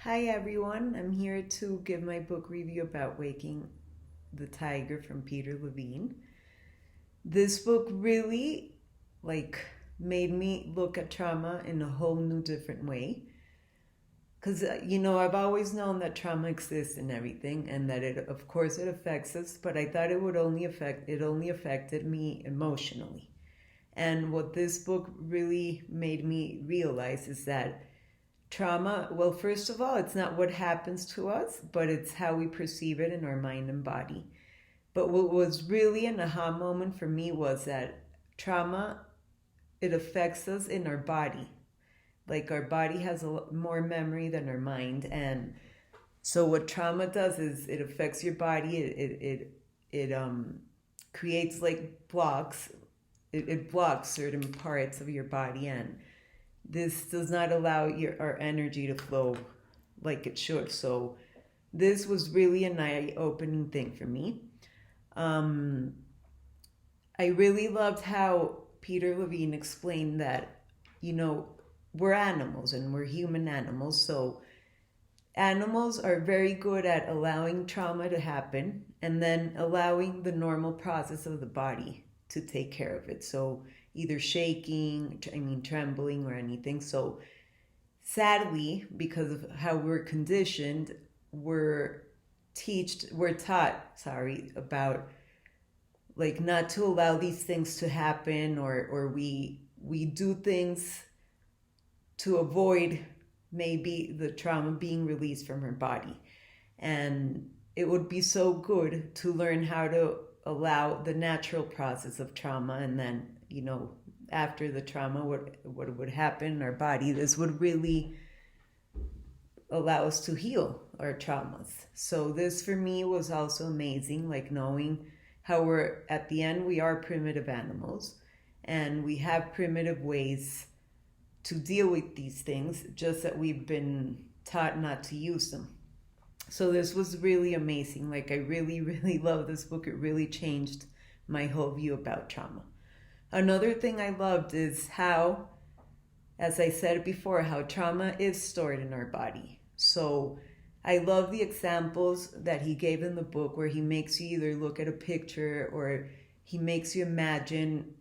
Hi everyone, I'm here to give my book review about Waking the Tiger from Peter Levine. This book really like made me look at trauma in a whole new different way because I've always known that trauma exists in everything and that it of course it affects us, but I thought it only affected me emotionally. And what this book really made me realize is that trauma, well, first of all, it's not what happens to us, but it's how we perceive it in our mind and body. But what was really an aha moment for me was that trauma, it affects us in our body. Like our body has more memory than our mind. And so what trauma does is it affects your body. It creates like blocks. It blocks certain parts of your body, and this does not allow our energy to flow like it should. So this was really an eye-opening thing for me. Um, I really loved how Peter Levine explained that, you know, we're animals and we're human animals. So animals are very good at allowing trauma to happen and then allowing the normal process of the body to take care of it. So either shaking, trembling or anything. So sadly, because of how we're conditioned, we're taught, about like not to allow these things to happen, or we do things to avoid maybe the trauma being released from her body. And it would be so good to learn how to allow the natural process of trauma, and then after the trauma, what would happen in our body. This would really allow us to heal our traumas. So this for me was also amazing, like knowing how we're at the end, we are primitive animals and we have primitive ways to deal with these things, just that we've been taught not to use them. So this was really amazing. Like I really, really love this book. It really changed my whole view about trauma. Another thing I loved is how, as I said before, how trauma is stored in our body. So I love the examples that he gave in the book where he makes you either look at a picture or he makes you imagine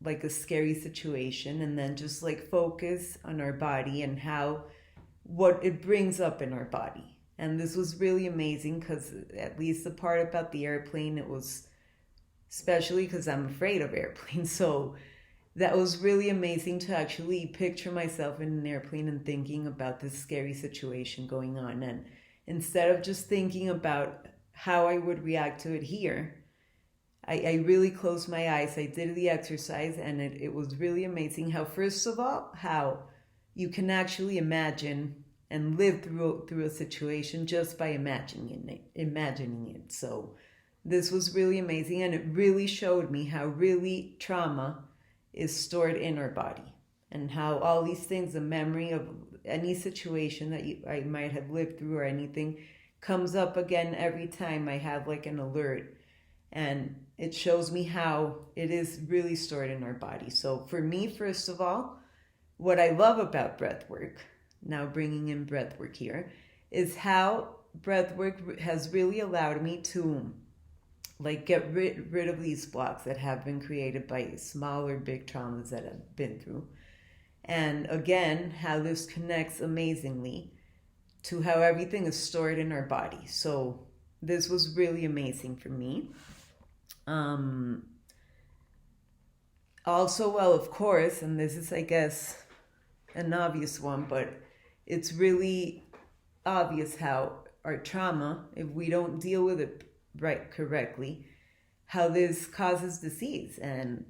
like a scary situation and then just like focus on our body and how what it brings up in our body. And this was really amazing because at least the part about the airplane, it was especially because I'm afraid of airplanes. So that was really amazing to actually picture myself in an airplane and thinking about this scary situation going on. And instead of just thinking about how I would react to it here, I really closed my eyes. I did the exercise, and it was really amazing how, first of all, how you can actually imagine and live through a situation just by imagining it. So this was really amazing, and it really showed me how really trauma is stored in our body, and how all these things, the memory of any situation that I might have lived through or anything, comes up again every time I have like an alert. And it shows me how it is really stored in our body. So for me, first of all, what I love about breath work, now bringing in breath work here, is how breath work has really allowed me to like get rid of these blocks that have been created by small or big traumas that I've been through. And again, how this connects amazingly to how everything is stored in our body. So this was really amazing for me. Also, well, of course, and this is, I guess, an obvious one, but it's really obvious how our trauma, if we don't deal with it correctly, how this causes disease. And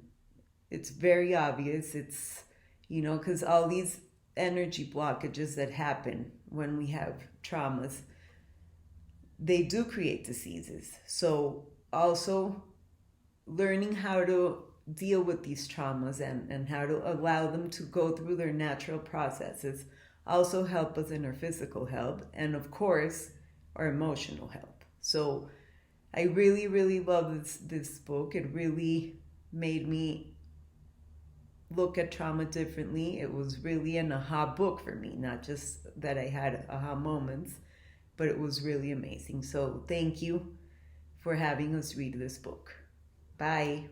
it's very obvious. It's, because all these energy blockages that happen when we have traumas, they do create diseases. So also learning how to deal with these traumas and how to allow them to go through their natural processes also help us in our physical health and of course our emotional health. So I really, really love this book. It really made me look at trauma differently. It was really an aha book for me, not just that I had aha moments, but it was really amazing. So thank you for having us read this book. Bye.